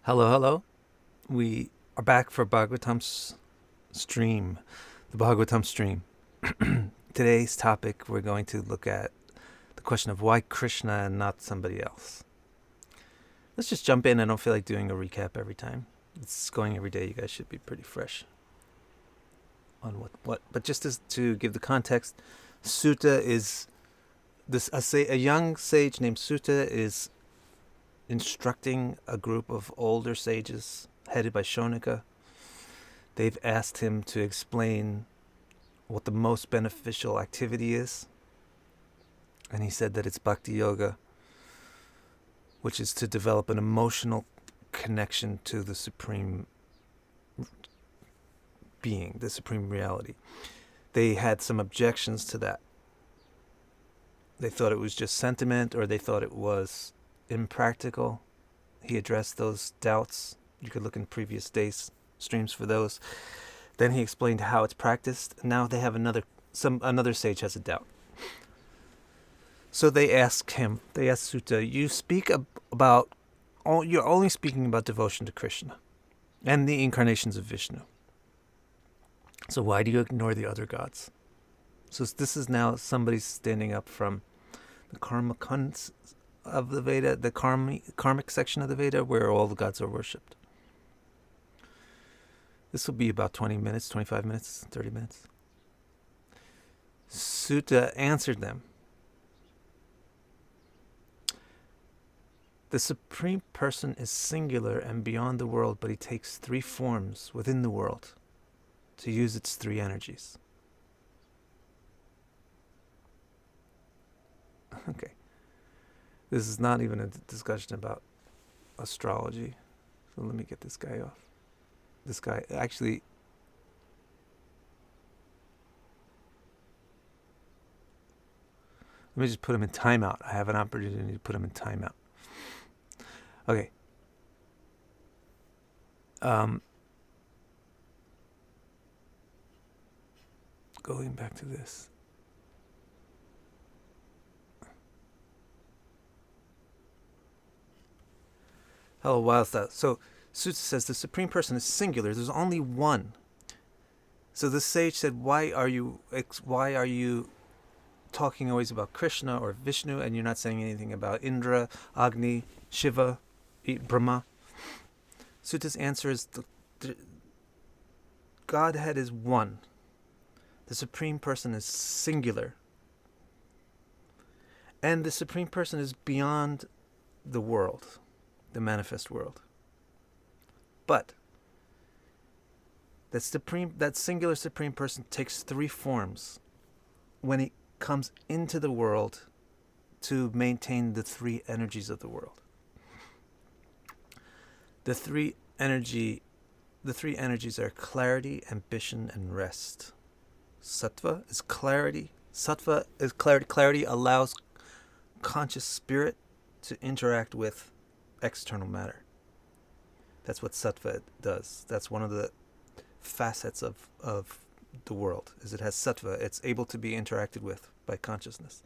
Hello, hello. We are back for Bhagavatam's stream, the Bhagavatam stream. Today's topic, we're going to look at the question of why Krishna and not somebody else. Let's just jump in. I don't feel like doing a recap every time. It's going every day. You guys should be pretty fresh on what. But just to give the context, Sutta is this. A young sage named Sutta is instructing a group of older sages headed by Shonika. They've asked him to explain what the most beneficial activity is. And he said that it's bhakti yoga, which is to develop an emotional connection to the supreme being, the supreme reality. They had some objections to that. They thought it was just sentiment, or they thought it was impractical. He addressed those doubts. You could look in previous days streams for those. Then he explained how it's practiced. Now they have another sage has a doubt. So they asked Sutta, you speak about you're only speaking about devotion to Krishna and the incarnations of Vishnu. So why do you ignore the other gods? So this is now somebody standing up from the karma of the Veda, the karmic section of the Veda, where all the gods are worshipped. This will be about 20 minutes, 25 minutes, 30 minutes. Sutta answered them. The Supreme Person is singular and beyond the world, but he takes three forms within the world to use its three energies. Okay. This is not even a discussion about astrology. So let me get this guy off. This guy, actually, let me just put him in timeout. I have an opportunity to put him in timeout. Okay. Going back to this. Hello, wild stuff. So Sutta says the Supreme Person is singular. There's only one. So the sage said, why are you talking always about Krishna or Vishnu, and you're not saying anything about Indra, Agni, Shiva, Brahma? Sutta's answer is the Godhead is one. The Supreme Person is singular. And the Supreme Person is beyond the world, the manifest world. But that singular Supreme Person takes three forms when he comes into the world to maintain the three energies of the world. The three energies are clarity, ambition, and rest. Sattva is clarity. Sattva is clarity. Clarity allows conscious spirit to interact with external matter. That's what sattva does. That's one of the facets of the world, is it has sattva. It's able to be interacted with by consciousness.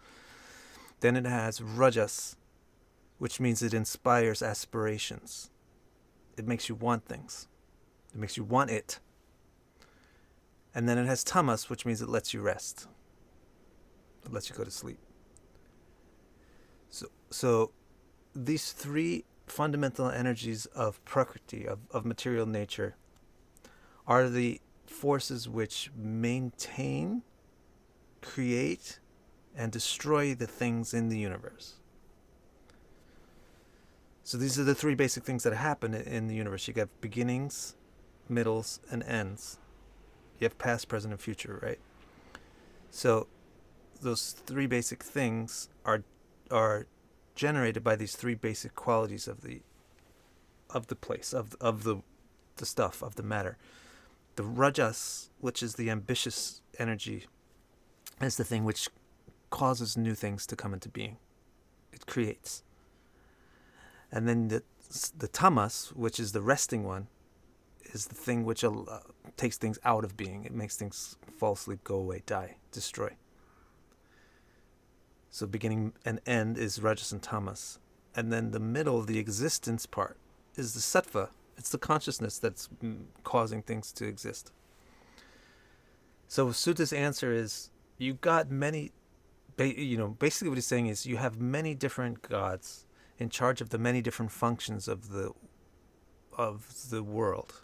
Then it has rajas, which means it inspires aspirations. It makes you want things. It makes you want it. And then it has tamas, which means it lets you rest. It lets you go to sleep. So these three fundamental energies of prakriti, of material nature, are the forces which maintain, create, and destroy the things in the universe. So these are the three basic things that happen in the universe. You have beginnings, middles, and ends. You have past, present, and future, right? So those three basic things are generated by these three basic qualities of the place, of the stuff, of the matter. The rajas, which is the ambitious energy, is the thing which causes new things to come into being. It creates. And then the tamas, which is the resting one, is the thing which takes things out of being. It makes things fall asleep, go away, die, destroy. So beginning and end is rajas and tamas. And then the middle, the existence part, is the sattva. It's the consciousness that's causing things to exist. So Suta's answer is, you got many, basically what he's saying is you have many different gods in charge of the many different functions of the world.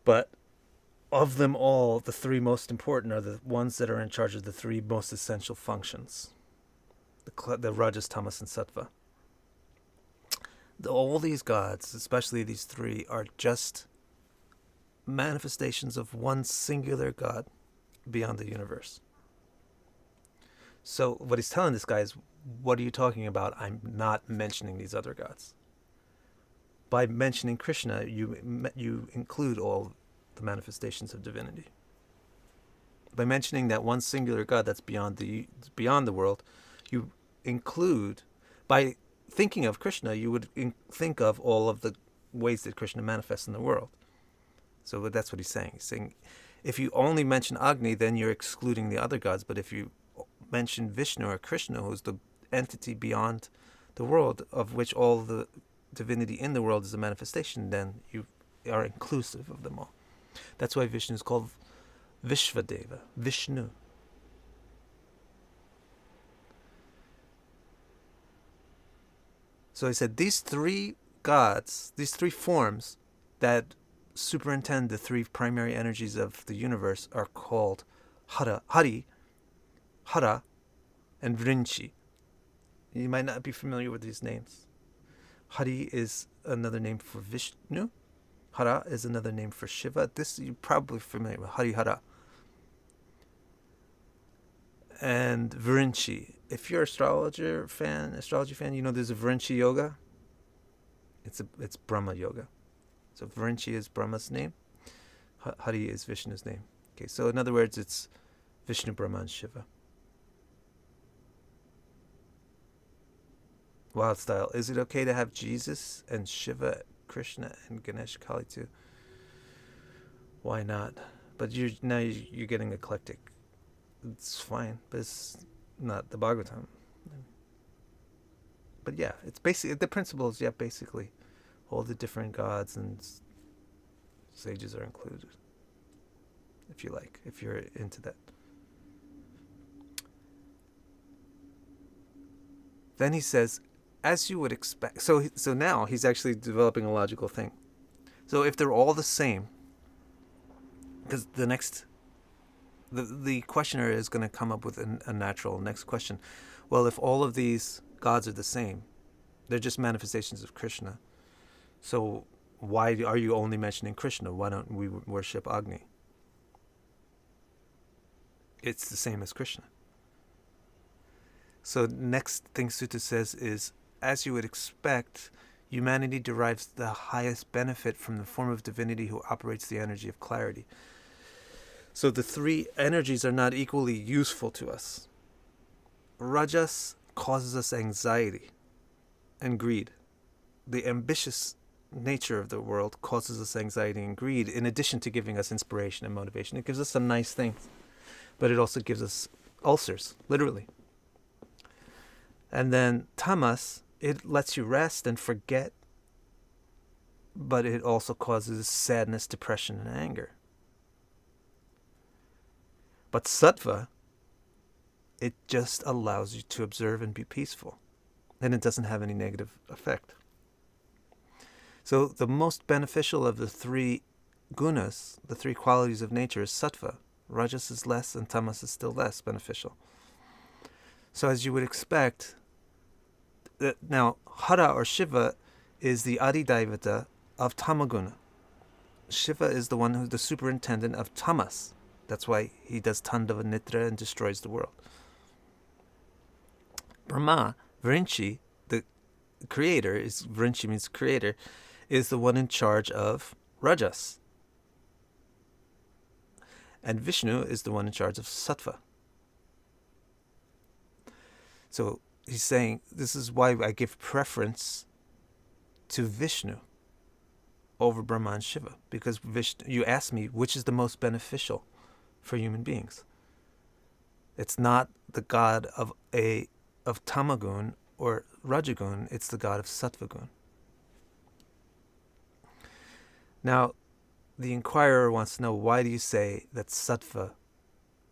But of them all, the three most important are the ones that are in charge of the three most essential functions. The Rajas, Tamas, and Sattva. All these gods, especially these three, are just manifestations of one singular God beyond the universe. So what he's telling this guy is, what are you talking about? I'm not mentioning these other gods. By mentioning Krishna, you include all the manifestations of divinity. By mentioning that one singular God that's beyond the world, you include, by thinking of Krishna, you would think of all of the ways that Krishna manifests in the world. So that's what he's saying. He's saying, if you only mention Agni, then you're excluding the other gods. But if you mention Vishnu or Krishna, who's the entity beyond the world, of which all the divinity in the world is a manifestation, then you are inclusive of them all. That's why Vishnu is called Vishvadeva, Vishnu. So he said these three gods, these three forms that superintend the three primary energies of the universe are called Hari, Hara, and Vrinchi. You might not be familiar with these names. Hari is another name for Vishnu. Hara is another name for Shiva. This you're probably familiar with, Hari Hara. And Vrinchi. If you're an astrology fan, you know there's a Vrinchi yoga. It's Brahma yoga. So Vrinchi is Brahma's name. Hari is Vishnu's name. Okay, so in other words, it's Vishnu, Brahma, and Shiva. Wild style. Is it okay to have Jesus and Shiva, Krishna, and Ganesh, Kali too? Why not? But you're getting eclectic. It's fine, but it's not the Bhagavatam. But yeah, it's basically the principles. Yeah, basically, all the different gods and sages are included. If you like, if you're into that. Then he says, as you would expect. So now he's actually developing a logical thing. So if they're all the same, because the questioner is going to come up with a natural next question. Well, if all of these gods are the same, they're just manifestations of Krishna. So why are you only mentioning Krishna? Why don't we worship Agni? It's the same as Krishna. So next thing Sutta says is, as you would expect, humanity derives the highest benefit from the form of divinity who operates the energy of clarity. So the three energies are not equally useful to us. Rajas causes us anxiety and greed. The ambitious nature of the world causes us anxiety and greed, in addition to giving us inspiration and motivation. It gives us some nice things, but it also gives us ulcers, literally. And then tamas, it lets you rest and forget, but it also causes sadness, depression, and anger. But sattva, it just allows you to observe and be peaceful, and it doesn't have any negative effect. So the most beneficial of the three gunas, the three qualities of nature, is sattva. Rajas is less, and tamas is still less beneficial. So as you would expect, now Hara or Shiva is the Adidevata of Tamaguna. Shiva is the one who's the superintendent of tamas. That's why he does Tandava Nitra and destroys the world. Brahma, Vrinchi, the creator, Vrinchi means creator, is the one in charge of Rajas. And Vishnu is the one in charge of Sattva. So he's saying, this is why I give preference to Vishnu over Brahma and Shiva. Because Vishnu, you asked me, which is the most beneficial for human beings? It's not the god of Tamagun or Rajagun, it's the god of Sattvagun. Now, the inquirer wants to know, why do you say that sattva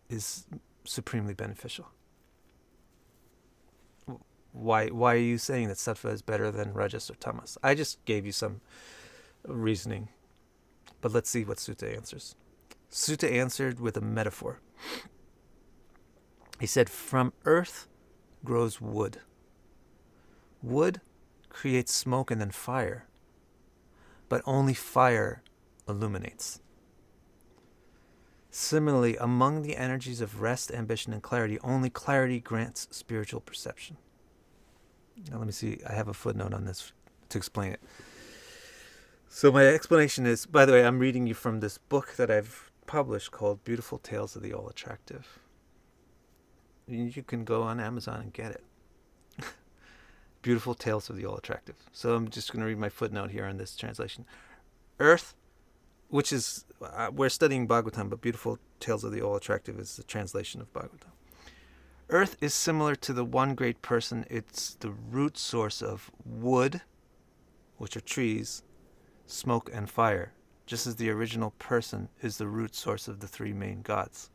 is supremely beneficial? Why are you saying that sattva is better than rajas or tamas? I just gave you some reasoning, but let's see what Sutta answers. Sutta answered with a metaphor. He said, from earth grows wood. Wood creates smoke and then fire, but only fire illuminates. Similarly, among the energies of rest, ambition, and clarity, only clarity grants spiritual perception. Now let me see, I have a footnote on this to explain it. So my explanation is, by the way, I'm reading you from this book that I've published called Beautiful Tales of the All Attractive. You can go on Amazon and get it. Beautiful Tales of the All Attractive. So I'm just going to read my footnote here on this translation. Earth, which is, we're studying Bhagavatam, but Beautiful Tales of the All Attractive is the translation of Bhagavatam. Earth is similar to the one great person. It's the root source of wood, which are trees, smoke, and fire, just as the original person is the root source of the three main gods.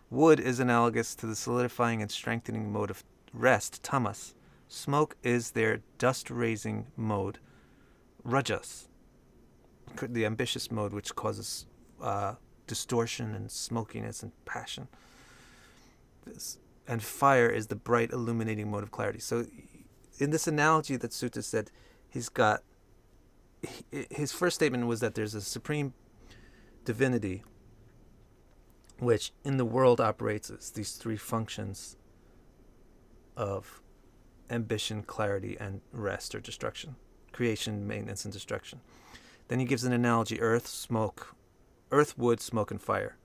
Wood is analogous to the solidifying and strengthening mode of rest, tamas. Smoke is their dust-raising mode, rajas, the ambitious mode which causes distortion and smokiness and passion. And fire is the bright, illuminating mode of clarity. So in this analogy that Sutta said, his first statement was that there's a supreme divinity which in the world operates as these three functions of ambition, clarity, and rest or destruction. Creation, maintenance, and destruction. Then he gives an analogy: earth, wood, smoke, and fire.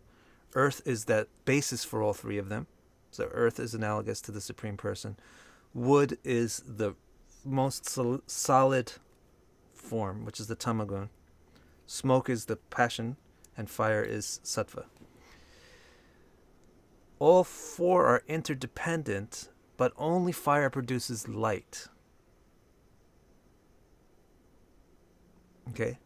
Earth is that basis for all three of them. So earth is analogous to the Supreme Person. Wood is the most solid form, which is the tamagun. Smoke is the passion, and fire is sattva. All four are interdependent, but only fire produces light. Okay?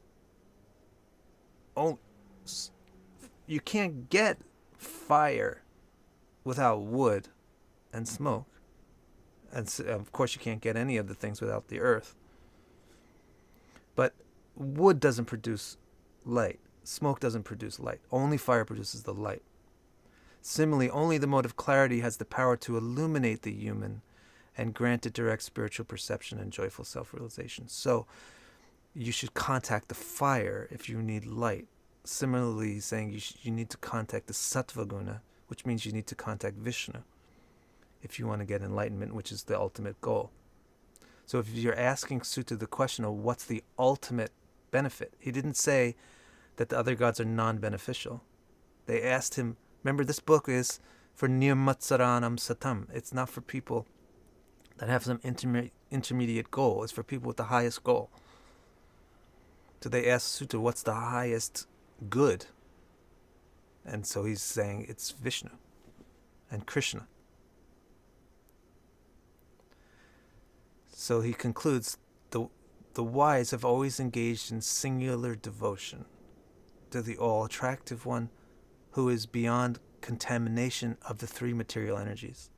You can't get fire without wood and smoke. And so, of course, you can't get any of the things without the earth. But wood doesn't produce light. Smoke doesn't produce light. Only fire produces the light. Similarly, only the mode of clarity has the power to illuminate the human and grant it direct spiritual perception and joyful self-realization. So you should contact the fire if you need light. Similarly, he's saying you need to contact the sattva guna, which means you need to contact Vishnu if you want to get enlightenment, which is the ultimate goal. So if you're asking Sutta the question of what's the ultimate benefit, he didn't say that the other gods are non-beneficial. They asked him, remember, this book is for nirmatsaranam satam. It's not for people that have some intermediate goal. It's for people with the highest goal. So they asked Sutta, what's the highest good? And so he's saying it's Vishnu and Krishna. So he concludes, the wise have always engaged in singular devotion to the all-attractive one who is beyond contamination of the three material energies.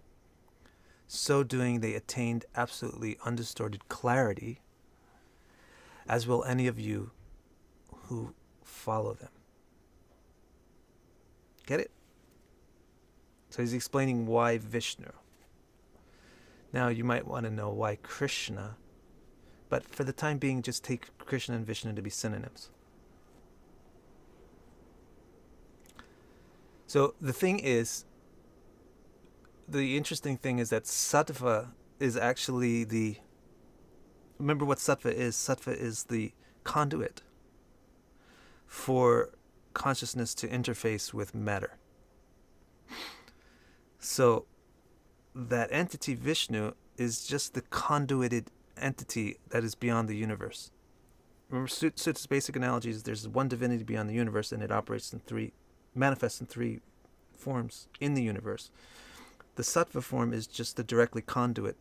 So doing, they attained absolutely undistorted clarity, as will any of you who follow them. Get it? So he's explaining why Vishnu. Now you might want to know why Krishna, but for the time being, just take Krishna and Vishnu to be synonyms. So the thing is, the interesting thing is that sattva is actually remember what sattva is? Sattva is the conduit for consciousness to interface with matter. So that entity Vishnu is just the conduited entity that is beyond the universe. Remember, Sutta's basic analogy is there's one divinity beyond the universe, and it manifests in three forms in the universe. The sattva form is just the directly conduit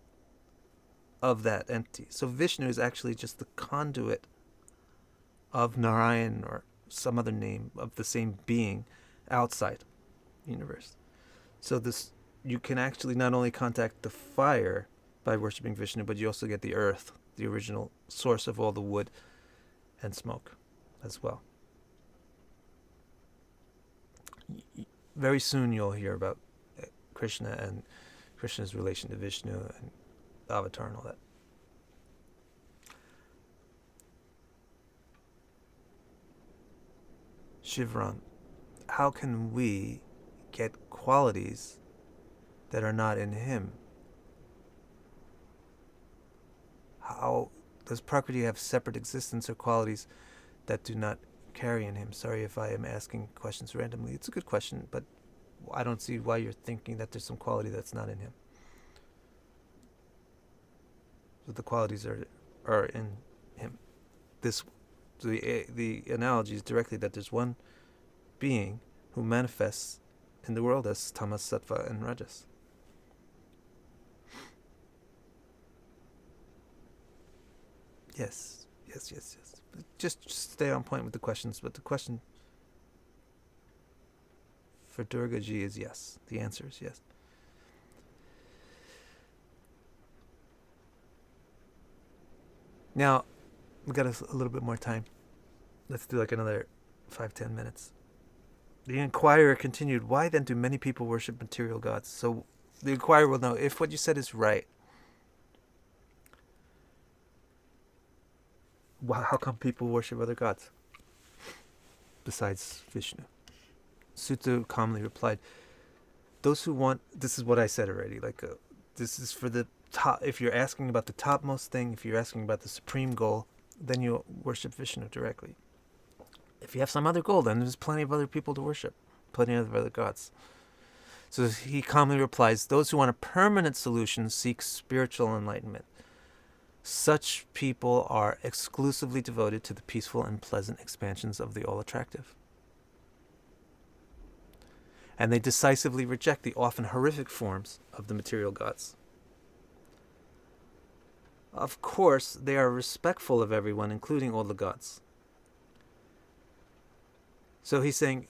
of that entity. So Vishnu is actually just the conduit of Narayan or some other name of the same being outside the universe. So this, you can actually not only contact the fire by worshipping Vishnu, but you also get the earth, the original source of all the wood and smoke as well. Very soon you'll hear about Krishna and Krishna's relation to Vishnu and Avatar and all that. Shivram, how can we get qualities that are not in him? How does Prakriti have separate existence or qualities that do not carry in him? Sorry if I am asking questions randomly. It's a good question, but I don't see why you're thinking that there's some quality that's not in him. So the qualities are in him. The analogy is directly that there's one being who manifests in the world as tamas, sattva, and rajas. Yes. Just stay on point with the questions, but the question for Durga Ji is yes. The answer is yes. Now, we got a little bit more time. Let's do like another 5-10 minutes. The inquirer continued, why then do many people worship material gods? So the inquirer will know if what you said is right. How come people worship other gods besides Vishnu? Sutta calmly replied, those who want, this is what I said already, this is for the top. If you're asking about the topmost thing, if you're asking about the supreme goal, then you worship Vishnu directly. If you have some other goal, then there's plenty of other people to worship, plenty of other gods. So he calmly replies, those who want a permanent solution seek spiritual enlightenment. Such people are exclusively devoted to the peaceful and pleasant expansions of the all-attractive. And they decisively reject the often horrific forms of the material gods. Of course, they are respectful of everyone, including all the gods. So he's saying,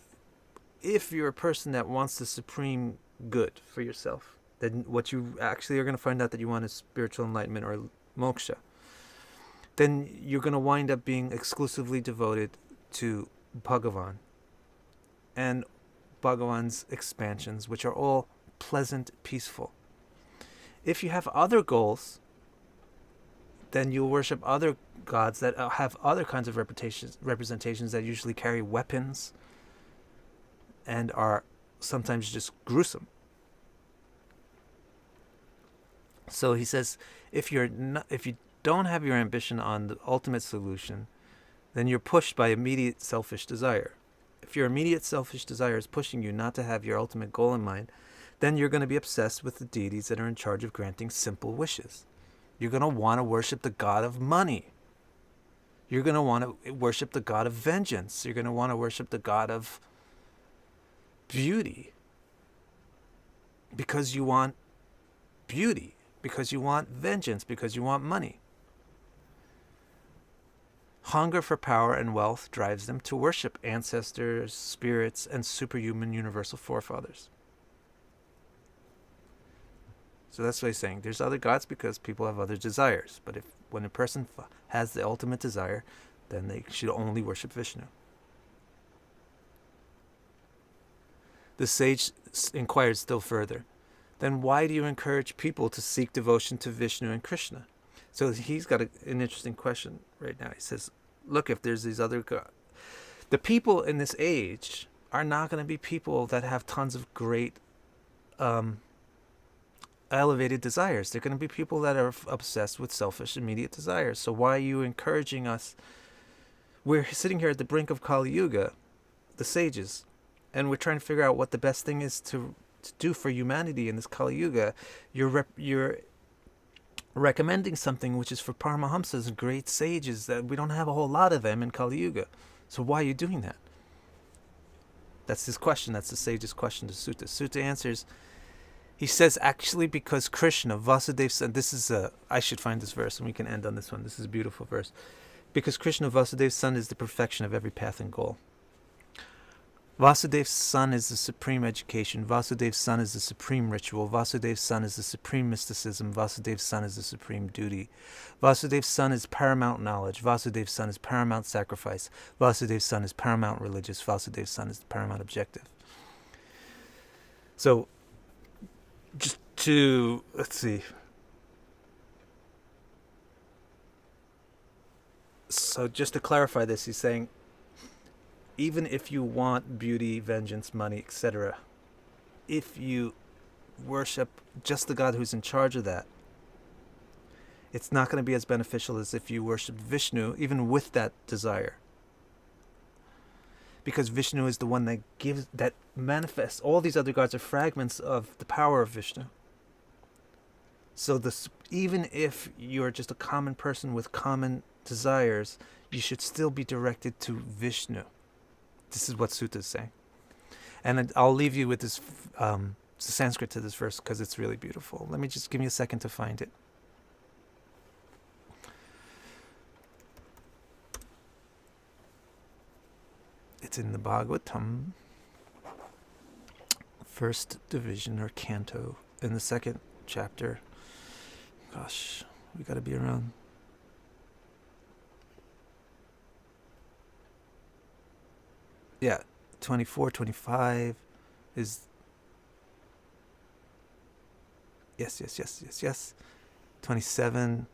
if you're a person that wants the supreme good for yourself, then what you actually are going to find out that you want is spiritual enlightenment or moksha. Then you're going to wind up being exclusively devoted to Bhagavan and Bhagavan's expansions, which are all pleasant, peaceful. If you have other goals, then you'll worship other gods that have other kinds of representations that usually carry weapons and are sometimes just gruesome. So he says, if you don't have your ambition on the ultimate solution, then you're pushed by immediate selfish desire. If your immediate selfish desire is pushing you not to have your ultimate goal in mind, then you're going to be obsessed with the deities that are in charge of granting simple wishes. You're going to want to worship the god of money. You're going to want to worship the god of vengeance. You're going to want to worship the god of beauty. Because you want beauty. Because you want vengeance. Because you want money. Hunger for power and wealth drives them to worship ancestors, spirits, and superhuman universal forefathers. So that's what he's saying. There's other gods because people have other desires. But when a person has the ultimate desire, then they should only worship Vishnu. The sage inquired still further. Then why do you encourage people to seek devotion to Vishnu and Krishna? So he's got an interesting question right now. He says, look, if there's these other gods, the people in this age are not going to be people that have tons of great elevated desires. They're going to be people that are obsessed with selfish immediate desires. So why are you encouraging us? We're sitting here at the brink of Kali Yuga, the sages, and we're trying to figure out what the best thing is to do for humanity in this Kali Yuga. You're recommending something which is for Paramahamsas and great sages that we don't have a whole lot of them in Kali Yuga. So why are you doing that? That's his question. That's the sage's question to Sutta. Sutta answers, he says, actually, because Krishna, Vasudeva, and this is I should find this verse and we can end on this one. This is a beautiful verse. Because Krishna, Vasudeva's son, is the perfection of every path and goal. Vasudeva's son is the supreme education. Vasudeva's son is the supreme ritual. Vasudeva's son is the supreme mysticism. Vasudeva's son is the supreme duty. Vasudeva's son is paramount knowledge. Vasudeva's son is paramount sacrifice. Vasudeva's son is paramount religious. Vasudeva's son is the paramount objective. So, just to, let's see. So just to clarify this, he's saying, even if you want beauty, vengeance, money, etc., if you worship just the God who's in charge of that, it's not going to be as beneficial as if you worship Vishnu, even with that desire. Because Vishnu is the one that gives, that manifests. All these other gods are fragments of the power of Vishnu. So even if you're just a common person with common desires, you should still be directed to Vishnu. This is what Sutta is saying. And I'll leave you with this Sanskrit to this verse because it's really beautiful. Let me just give me a second to find it. It's in the Bhagavatam, first division or canto, in the second chapter. Gosh, we got to be around. Yeah, 24, 25 is... Yes. 27.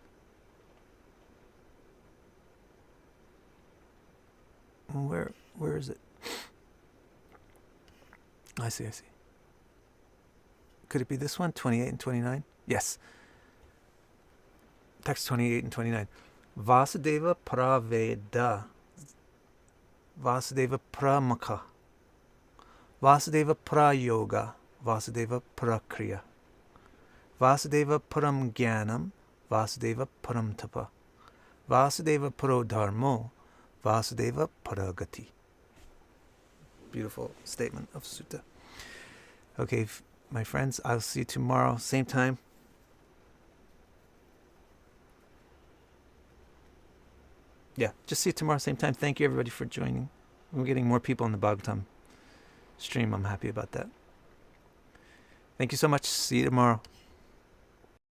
Where is it? I see. Could it be this one? 28 and 29? Yes. Text 28 and 29. Vasudeva praveda. Vasudeva pramaka. Vasudeva prayoga. Vasudeva prakriya. Vasudeva param jnanam. Vasudeva param tapa. Vasudeva paro dharmo. Vasudeva paragati. Beautiful statement of Sutta. Okay, my friends, I'll see you tomorrow, same time. Yeah, just see you tomorrow, same time. Thank you, everybody, for joining. We're getting more people in the Bhagavatam stream. I'm happy about that. Thank you so much. See you tomorrow.